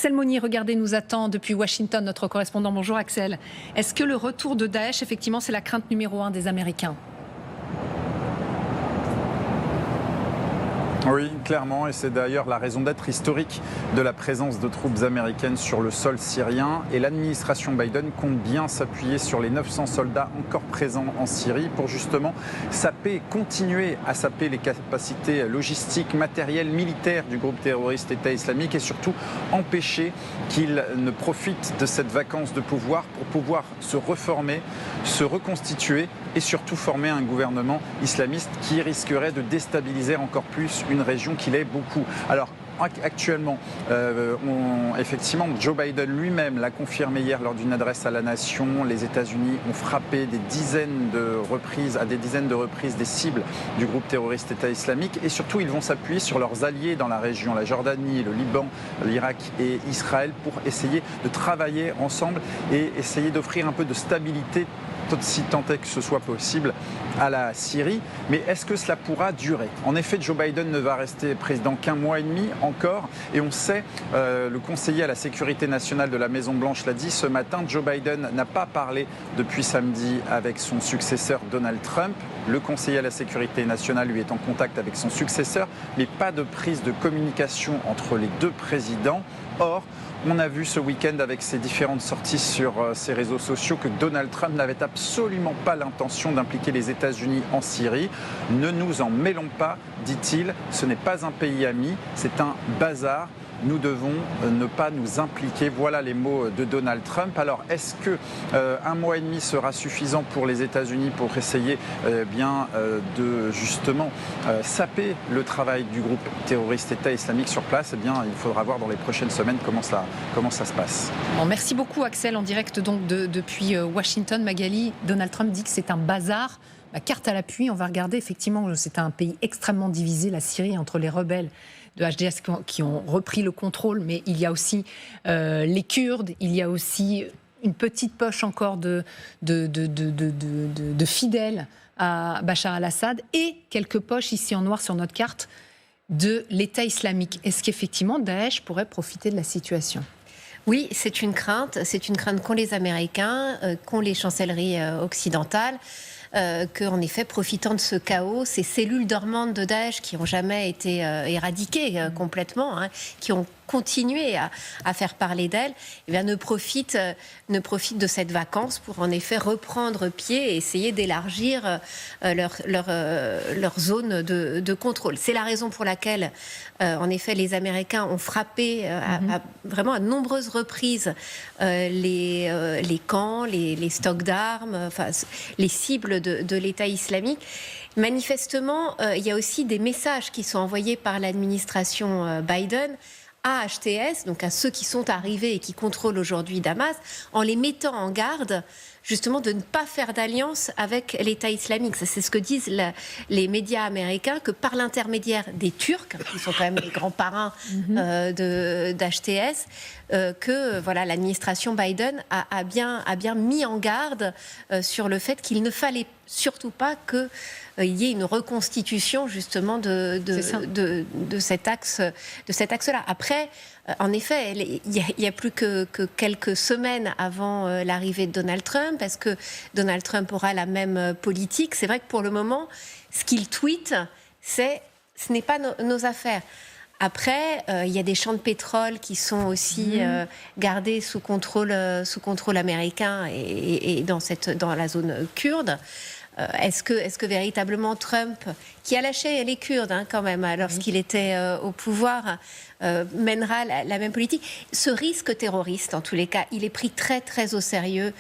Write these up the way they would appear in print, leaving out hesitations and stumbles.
Axel Monnier, regardez, nous attend depuis Washington, notre correspondant. Bonjour Axel. Est-ce que le retour de Daesh, effectivement, c'est la crainte numéro 1 des Américains ? Oui, clairement, et c'est d'ailleurs la raison d'être historique de la présence de troupes américaines sur le sol syrien. Et l'administration Biden compte bien s'appuyer sur les 900 soldats encore présents en Syrie pour justement continuer à saper les capacités logistiques, matérielles, militaires du groupe terroriste État islamique et surtout empêcher qu'il ne profite de cette vacance de pouvoir pour pouvoir se reformer, se reconstituer et surtout former un gouvernement islamiste qui risquerait de déstabiliser encore plus une région qu'il aime beaucoup. Alors, actuellement, effectivement, Joe Biden lui-même l'a confirmé hier lors d'une adresse à la nation. Les États-Unis ont frappé à des dizaines de reprises des cibles du groupe terroriste État islamique. Et surtout, ils vont s'appuyer sur leurs alliés dans la région, la Jordanie, le Liban, l'Irak et Israël, pour essayer de travailler ensemble et essayer d'offrir un peu de stabilité, si tant est que ce soit possible, à la Syrie. Mais est-ce que cela pourra durer ? En effet, Joe Biden ne va rester président qu'un mois et demi encore. Et on sait, le conseiller à la sécurité nationale de la Maison-Blanche l'a dit ce matin, Joe Biden n'a pas parlé depuis samedi avec son successeur Donald Trump. Le conseiller à la sécurité nationale, lui, est en contact avec son successeur, mais pas de prise de communication entre les deux présidents. Or, on a vu ce week-end avec ses différentes sorties sur ses réseaux sociaux que Donald Trump n'avait absolument pas l'intention d'impliquer les États-Unis en Syrie. Ne nous en mêlons pas, dit-il. Ce n'est pas un pays ami, c'est un bazar. Nous devons ne pas nous impliquer. Voilà les mots de Donald Trump. Alors, est-ce que un mois et demi sera suffisant pour les États-Unis pour essayer de justement saper le travail du groupe terroriste État islamique sur place ? Eh bien, il faudra voir dans les prochaines semaines comment ça se passe. Bon, merci beaucoup Axel, en direct donc depuis Washington. Magali, Donald Trump dit que c'est un bazar. Carte à l'appui, on va regarder. Effectivement, c'est un pays extrêmement divisé, la Syrie, entre les rebelles de HDS qui ont repris le contrôle, mais il y a aussi les Kurdes, il y a aussi une petite poche encore de fidèles à Bachar al-Assad et quelques poches ici en noir sur notre carte de l'État islamique. Est-ce qu'effectivement Daesh pourrait profiter de la situation ? Oui, c'est une crainte qu'ont les Américains, qu'ont les chancelleries occidentales. Qu'en effet, profitant de ce chaos, ces cellules dormantes de Daesh qui n'ont jamais été éradiquées complètement, qui ont continué à faire parler d'elles, ne profitent de cette vacance pour en effet reprendre pied et essayer d'élargir leur zone de contrôle. C'est la raison pour laquelle, en effet, les Américains ont frappé vraiment à de nombreuses reprises les camps, les stocks d'armes, les cibles de l'État islamique. Manifestement, il y a aussi des messages qui sont envoyés par l'administration Biden à HTS, donc à ceux qui sont arrivés et qui contrôlent aujourd'hui Damas, en les mettant en garde justement de ne pas faire d'alliance avec l'État islamique. C'est ce que disent les médias américains, que par l'intermédiaire des Turcs, qui sont quand même les grands parrains d'HTS, que voilà, l'administration Biden a bien mis en garde sur le fait qu'il ne fallait surtout pas qu'il y ait une reconstitution justement de cet axe-là. Après, en effet, il y a plus que quelques semaines avant l'arrivée de Donald Trump. Est-ce que Donald Trump aura la même politique ? C'est vrai que pour le moment, ce qu'il tweet, ce n'est pas nos affaires. Après, il y a des champs de pétrole qui sont aussi gardés sous contrôle américain et dans la zone kurde. Est-ce que véritablement Trump, qui a lâché les Kurdes quand même lorsqu'il était au pouvoir, mènera la même politique ? Ce risque terroriste, en tous les cas, il est pris très très au sérieux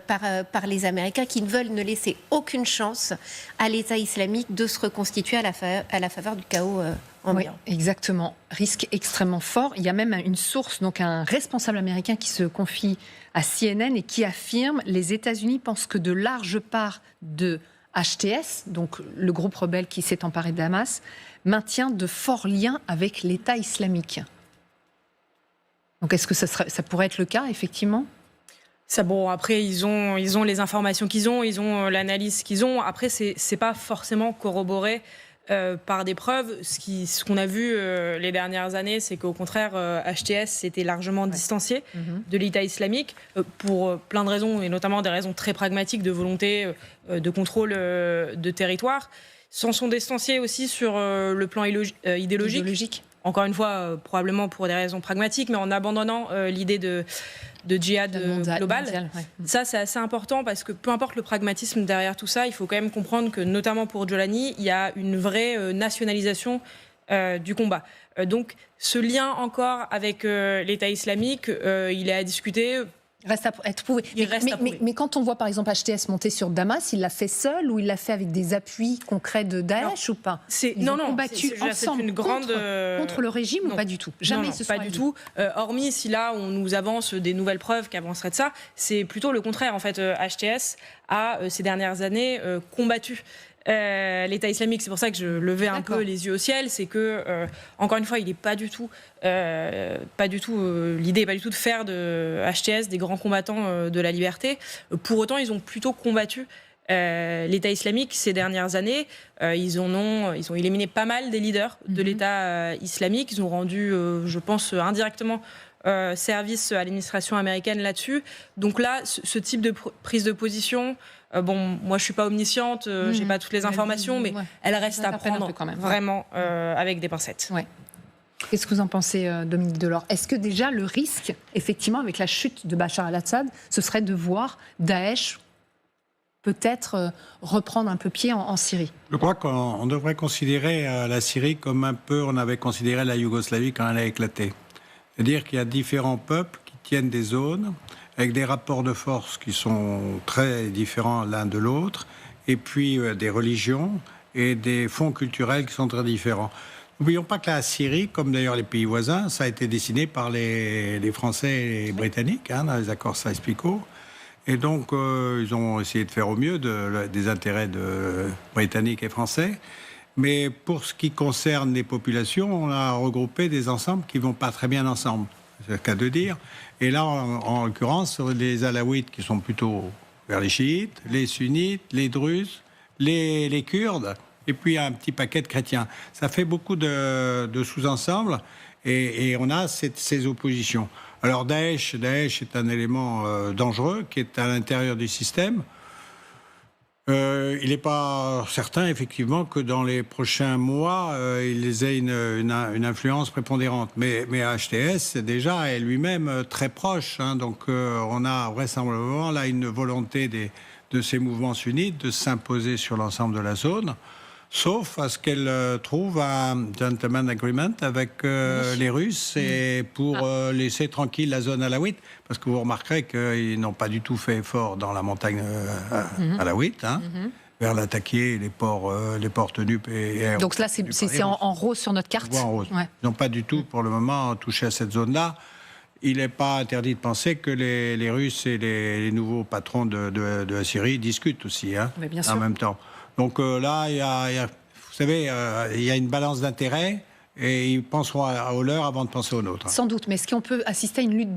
par les Américains qui ne veulent ne laisser aucune chance à l'État islamique de se reconstituer à la faveur du chaos ambiant. Oui, exactement. Risque extrêmement fort. Il y a même une source, donc un responsable américain qui se confie à CNN et qui affirme « Les États-Unis pensent que de larges parts de HTS, donc le groupe rebelle qui s'est emparé de Damas, maintient de forts liens avec l'État islamique ». Donc est-ce que ça pourrait être le cas, effectivement ? Bon, après, ils ont les informations qu'ils ont, ils ont l'analyse qu'ils ont. Après, c'est pas forcément corroboré par des preuves. Ce qu'on a vu les dernières années, c'est qu'au contraire, HTS s'était largement distancié de l'État islamique pour plein de raisons, et notamment des raisons très pragmatiques de volonté de contrôle de territoire. S'en sont distanciés aussi sur le plan idéologique. Encore une fois, probablement pour des raisons pragmatiques, mais en abandonnant l'idée de djihad global. Mondial, Ça, c'est assez important parce que peu importe le pragmatisme derrière tout ça, il faut quand même comprendre que, notamment pour Jolani, il y a une vraie nationalisation du combat. Donc, ce lien encore avec l'État islamique, il est à discuter. Reste à être prouvé. Mais quand on voit par exemple HTS monter sur Damas, il l'a fait seul ou il l'a fait avec des appuis concrets de Daesh ou pas? Ils ont combattu ensemble une grande, contre le régime ou pas du tout? Jamais ce pas du tout. Hormis si là on nous avance des nouvelles preuves qui avanceraient de ça, c'est plutôt le contraire. En fait, HTS a ces dernières années combattu l'État islamique. C'est pour ça que je levais un peu les yeux au ciel. C'est que, encore une fois, il n'est pas du tout, l'idée n'est pas du tout de faire de HTS des grands combattants de la liberté. Pour autant, ils ont plutôt combattu l'État islamique ces dernières années. Ils ont éliminé pas mal des leaders de l'État islamique. Ils ont rendu, je pense, indirectement service à l'administration américaine là-dessus. Donc là, ce type de prise de position, moi je suis pas omnisciente, j'ai pas toutes les informations, mais elle reste à prendre vraiment avec des pincettes. Ouais. Qu'est-ce que vous en pensez, Dominique Delors? Est-ce que déjà le risque, effectivement, avec la chute de Bachar al-Assad, ce serait de voir Daesh peut-être reprendre un peu pied en Syrie? Je crois qu'on devrait considérer la Syrie comme un peu on avait considéré la Yougoslavie quand elle a éclaté. C'est-à-dire qu'il y a différents peuples qui tiennent des zones avec des rapports de force qui sont très différents l'un de l'autre, et puis des religions et des fonds culturels qui sont très différents. N'oublions pas que la Syrie, comme d'ailleurs les pays voisins, ça a été dessiné par les Français et les Britanniques, dans les accords Sykes-Picot. Et donc, ils ont essayé de faire au mieux des intérêts britanniques et français. Mais pour ce qui concerne les populations, on a regroupé des ensembles qui ne vont pas très bien ensemble. C'est le cas de dire. Et là, en l'occurrence, les Alaouites qui sont plutôt vers les chiites, les sunnites, les druzes, les Kurdes, et puis un petit paquet de chrétiens. Ça fait beaucoup de sous-ensembles et on a ces oppositions. Alors Daesh est un élément dangereux qui est à l'intérieur du système. Il n'est pas certain, effectivement, que dans les prochains mois, ils aient une influence prépondérante. Mais HTS, déjà, est lui-même très proche. Donc, on a vraisemblablement là une volonté de ces mouvements sunnites de s'imposer sur l'ensemble de la zone, sauf à ce qu'elle trouve un gentleman agreement avec les Russes et pour laisser tranquille la zone alaouite. Parce que vous remarquerez qu'ils n'ont pas du tout fait effort dans la montagne alaouite, vers l'attaquer, les ports tenus. Donc là, c'est en rose sur notre carte. En rose. Ouais. Ils n'ont pas du tout, pour le moment, touché à cette zone-là. Il n'est pas interdit de penser que les Russes et les nouveaux patrons de la Syrie discutent aussi, bien sûr. en même temps. Donc là, vous savez, il y a une balance d'intérêts et ils penseront au leur avant de penser au nôtre. Sans doute, mais est-ce qu'on peut assister à une lutte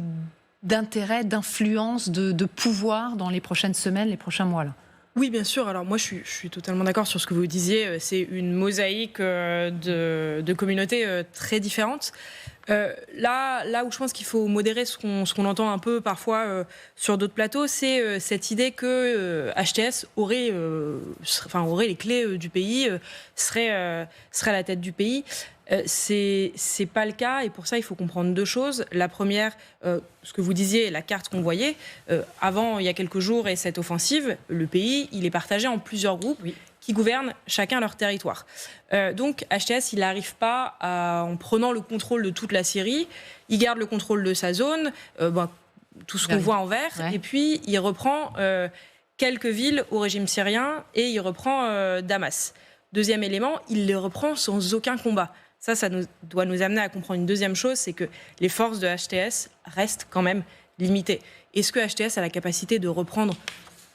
d'intérêt, d'influence, de pouvoir dans les prochaines semaines, les prochains mois là? Oui, bien sûr. Alors moi, je suis totalement d'accord sur ce que vous disiez. C'est une mosaïque de communautés très différentes. Là où je pense qu'il faut modérer ce qu'on entend un peu parfois sur d'autres plateaux, c'est cette idée que HTS aurait les clés du pays, serait à la tête du pays. C'est pas le cas, et pour ça il faut comprendre deux choses. La première, ce que vous disiez, la carte qu'on voyait avant il y a quelques jours et cette offensive, le pays il est partagé en plusieurs groupes qui gouvernent chacun leur territoire. Donc HTS il n'arrive pas en prenant le contrôle de toute la Syrie, il garde le contrôle de sa zone, tout ce qu'on voit en vert, et puis il reprend quelques villes au régime syrien et il reprend Damas. Deuxième élément, il les reprend sans aucun combat. Ça doit nous amener à comprendre une deuxième chose, c'est que les forces de HTS restent quand même limitées. Est-ce que HTS a la capacité de reprendre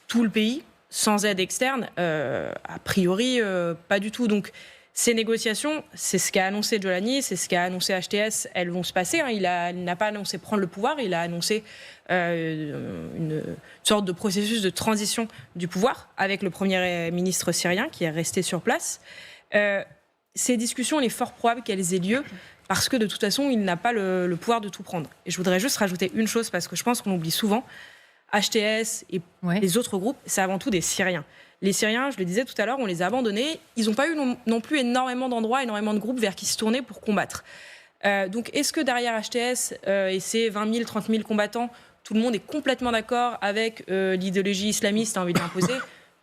tout le pays sans aide externe? A priori, pas du tout. Donc, ces négociations, c'est ce qu'a annoncé Jolani, c'est ce qu'a annoncé HTS, elles vont se passer. Il n'a pas annoncé prendre le pouvoir, il a annoncé une sorte de processus de transition du pouvoir avec le premier ministre syrien qui est resté sur place. ces discussions, il est fort probable qu'elles aient lieu parce que de toute façon, il n'a pas le pouvoir de tout prendre. Et je voudrais juste rajouter une chose parce que je pense qu'on oublie souvent, HTS et les autres groupes, c'est avant tout des Syriens. Les Syriens, je le disais tout à l'heure, on les a abandonnés. Ils n'ont pas eu non plus énormément d'endroits, énormément de groupes vers qui se tourner pour combattre. Donc est-ce que derrière HTS et ces 20 000, 30 000 combattants, tout le monde est complètement d'accord avec l'idéologie islamiste envie de l'imposer ?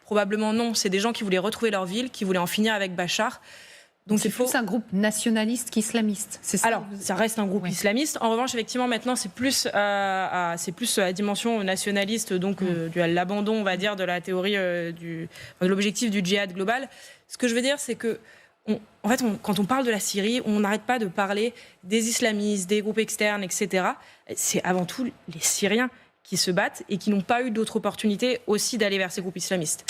Probablement non. C'est des gens qui voulaient retrouver leur ville, qui voulaient en finir avec Bachar. Donc c'est plus un groupe nationaliste qu'islamiste, c'est ça? Alors, ça reste un groupe islamiste. En revanche, effectivement, maintenant, c'est plus à la dimension nationaliste, donc de l'abandon, on va dire, de la théorie de l'objectif du djihad global. Ce que je veux dire, c'est que quand on parle de la Syrie, on n'arrête pas de parler des islamistes, des groupes externes, etc. C'est avant tout les Syriens qui se battent et qui n'ont pas eu d'autre opportunité aussi d'aller vers ces groupes islamistes.